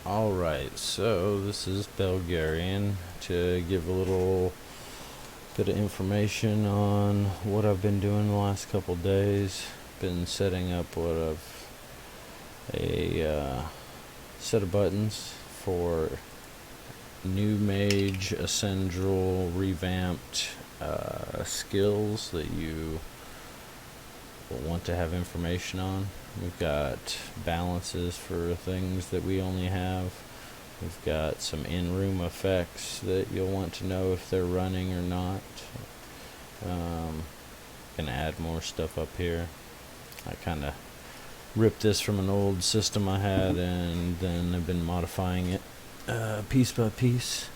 Alright, so this is Belgarion to give a little bit of information on what I've been doing the last couple days. Been setting up a set of buttons for new mage Ascendril revamped skills that you will want to have information on. We've got balances for things that we only have. We've got some in-room effects that you'll want to know if they're running or not. Gonna add more stuff up here. I kind of ripped this from an old system I had, and then I've been modifying it piece by piece.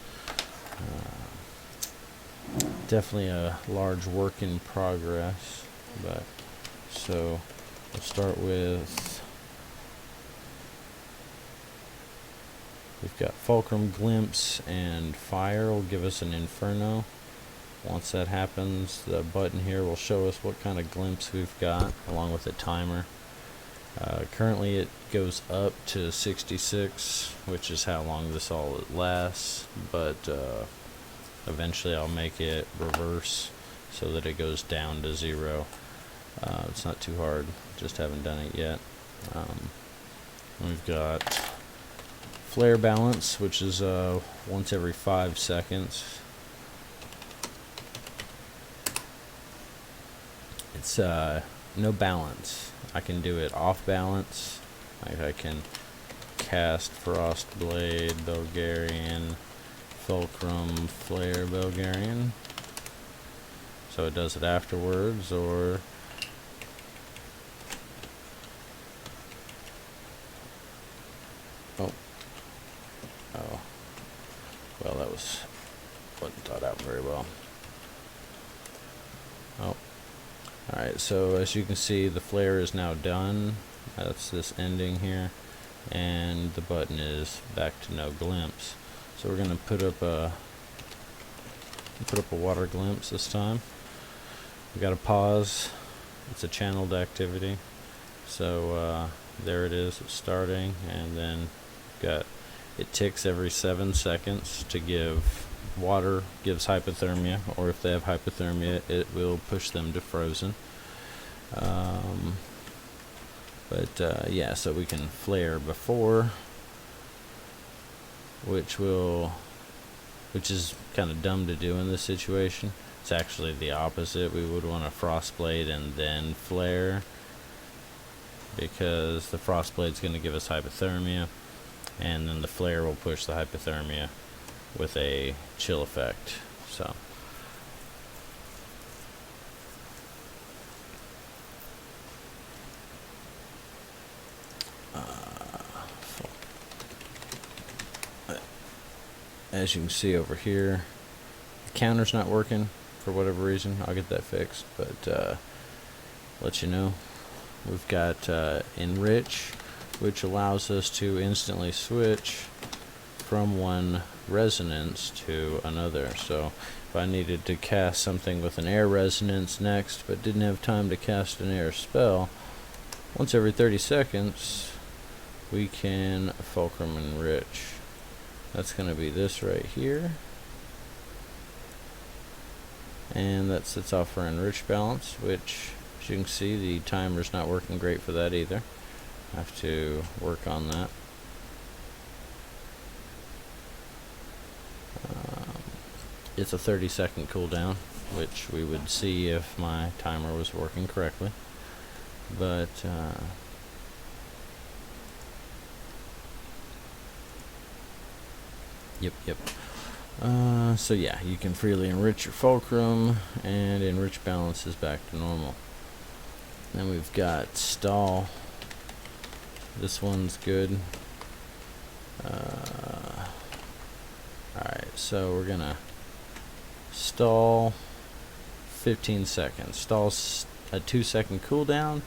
Definitely a large work in progress, but so we'll start with, we've got Fulcrum, Glimpse, and Fire will give us an Inferno. Once that happens, the button here will show us what kind of glimpse we've got, along with a timer. Currently it goes up to 66, which is how long this all lasts, but eventually I'll make it reverse so that it goes down to 0. It's not too hard, just haven't done it yet. We've got Flare Balance, which is once every 5 seconds. It's no balance. I can do it off balance. Like I can cast Frost Blade, Belgarion, Fulcrum, Flare, Belgarion. So it does it afterwards, or oh, well, that wasn't thought out very well. Oh. Alright, so as you can see, the flare is now done. That's this ending here, and the button is back to no glimpse. So we're gonna put up a water glimpse this time. We got a pause. It's a channeled activity. So there it is. It's starting, and then it ticks every 7 seconds to give. Water gives hypothermia, or if they have hypothermia, it will push them to frozen. Yeah, so we can flare before, which is kind of dumb to do in this situation. It's actually the opposite. We would want a Frostblade and then flare, because the Frostblade is going to give us hypothermia, and then the flare will push the hypothermia with a chill effect. So as you can see over here, the counter's not working for whatever reason. I'll get that fixed, but let you know. We've got Enrich, which allows us to instantly switch from one resonance to another. So if I needed to cast something with an air resonance next, but didn't have time to cast an air spell, once every 30 seconds we can Fulcrum Enrich. That's going to be this right here, and that sets off for Enrich Balance, which, as you can see, the timer's not working great for that either. I have to work on that. It's a 30-second cooldown, which we would see if my timer was working correctly. But yep. So yeah, you can freely enrich your fulcrum, and enrich balance is back to normal. Then we've got stall. This one's good. Alright, so we're gonna stall 15 seconds. Stall's a 2-second cooldown.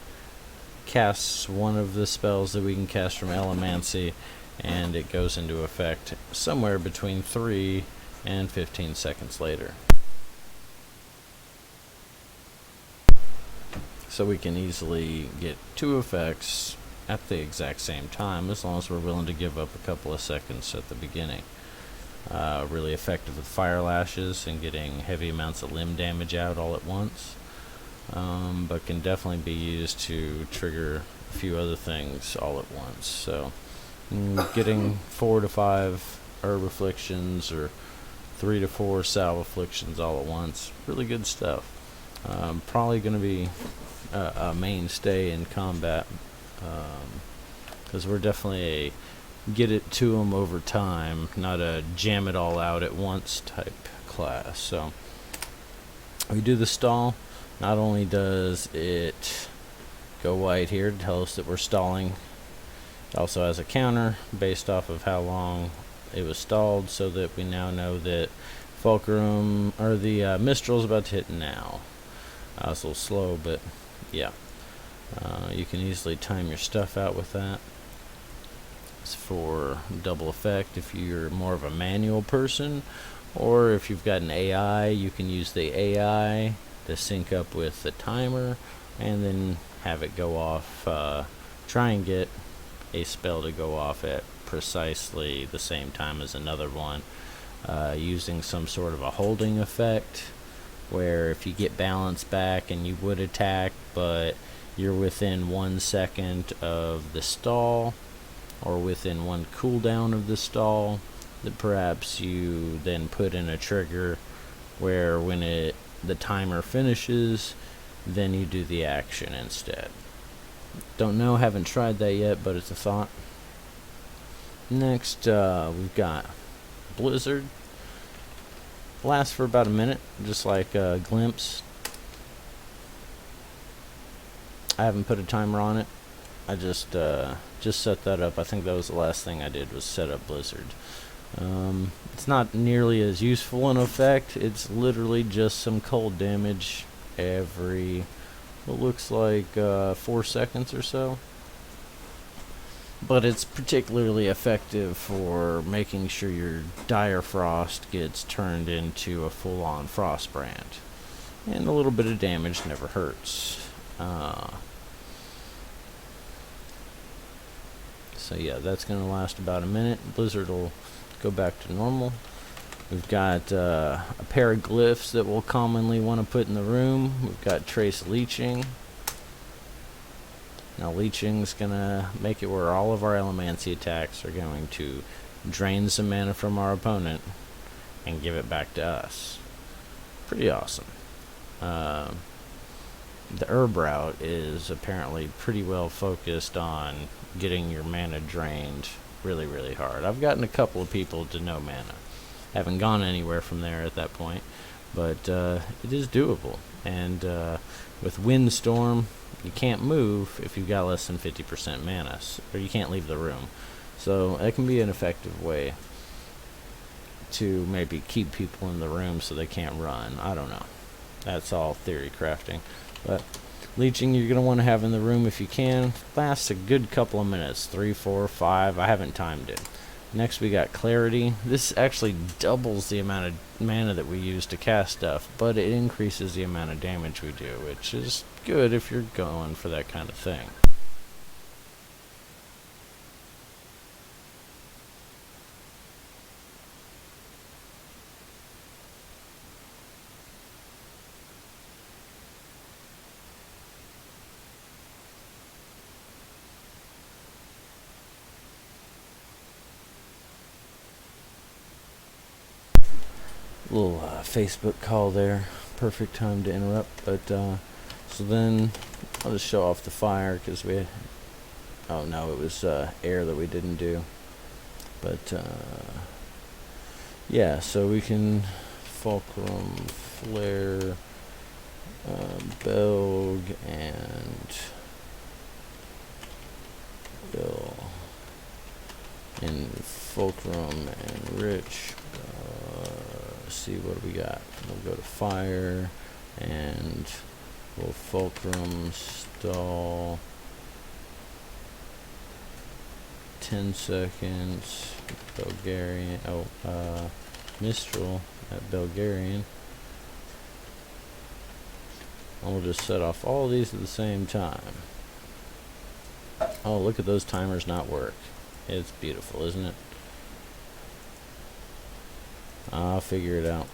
Casts one of the spells that we can cast from Elemancy, and it goes into effect somewhere between 3 and 15 seconds later. So we can easily get 2 effects at the exact same time, as long as we're willing to give up a couple of seconds at the beginning. Really effective with fire lashes and getting heavy amounts of limb damage out all at once, but can definitely be used to trigger a few other things all at once. So getting 4 to 5 herb afflictions or 3 to 4 salve afflictions all at once, really good stuff. Probably going to be a mainstay in combat, because we're definitely a get it to them over time, not a jam it all out at once type class. So we do the stall. Not only does it go white here to tell us that we're stalling, it also has a counter based off of how long it was stalled, so that we now know that Fulcrum or the Mistral is about to hit now. It's a little slow, but yeah, you can easily time your stuff out with that. For double effect if you're more of a manual person, or if you've got an AI, you can use the AI to sync up with the timer and then have it go off, try and get a spell to go off at precisely the same time as another one, using some sort of a holding effect, where if you get balance back and you would attack but you're within 1 second of the stall, or within 1 cooldown of the stall, that perhaps you then put in a trigger where when the timer finishes, then you do the action instead. Don't know, haven't tried that yet, but it's a thought. Next, we've got Blizzard. Lasts for about a minute, just like Glimpse. I haven't put a timer on it. I just set that up. I think that was the last thing I did, was set up Blizzard. It's not nearly as useful an effect. It's literally just some cold damage every, what looks like 4 seconds or so. But it's particularly effective for making sure your Dire Frost gets turned into a full-on Frostbrand. And a little bit of damage never hurts. So yeah, that's going to last about a minute. Blizzard will go back to normal. We've got a pair of glyphs that we'll commonly want to put in the room. We've got Trace Leeching. Now Leeching's going to make it where all of our Elemancy attacks are going to drain some mana from our opponent and give it back to us. Pretty awesome. The herb route is apparently pretty well focused on getting your mana drained really, really hard. I've gotten a couple of people to no mana. Haven't gone anywhere from there at that point, but it is doable. And with Windstorm, you can't move if you've got less than 50% mana, or you can't leave the room. So that can be an effective way to maybe keep people in the room so they can't run. I don't know. That's all theory crafting. But Leeching you're going to want to have in the room if you can. Lasts a good couple of minutes. 3, 4, 5. I haven't timed it. Next we got Clarity. This actually doubles the amount of mana that we use to cast stuff, but it increases the amount of damage we do, which is good if you're going for that kind of thing. Little Facebook call there, perfect time to interrupt. But so then I'll just show off the fire, because we had, oh no, it was air that we didn't do. But yeah, so we can Fulcrum, Flare, Belg, and Bill, and Fulcrum and Rich. See what we got. We'll go to fire, and we'll Fulcrum, stall 10 seconds. Belgarion, Mistral at Belgarion. And we'll just set off all these at the same time. Oh, look at those timers not work. It's beautiful, isn't it? I'll figure it out.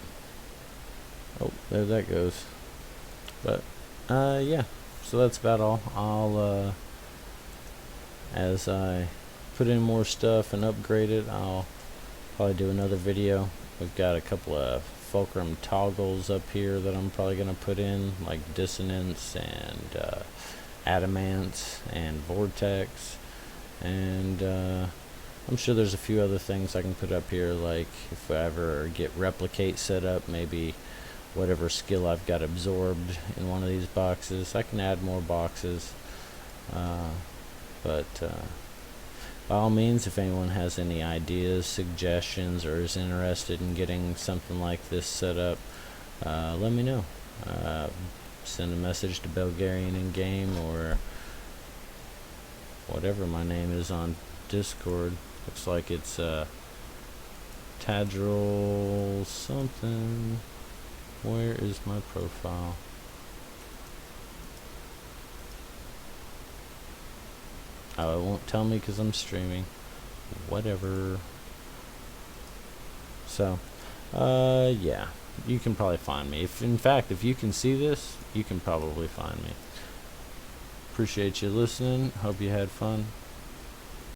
Oh, there that goes. But, yeah. So that's about all. I'll, as I put in more stuff and upgrade it, I'll probably do another video. We've got a couple of fulcrum toggles up here that I'm probably going to put in, like dissonance and adamant and vortex. And I'm sure there's a few other things I can put up here, like if I ever get replicate set up, maybe whatever skill I've got absorbed in one of these boxes, I can add more boxes. But by all means, if anyone has any ideas, suggestions, or is interested in getting something like this set up, let me know. Send a message to Belgarion in game, or whatever my name is on Discord. Looks like it's Tadril something. Where is my profile? Oh, it won't tell me because I'm streaming. Whatever. So, yeah, you can probably find me. In fact, if you can see this, you can probably find me. Appreciate you listening. Hope you had fun.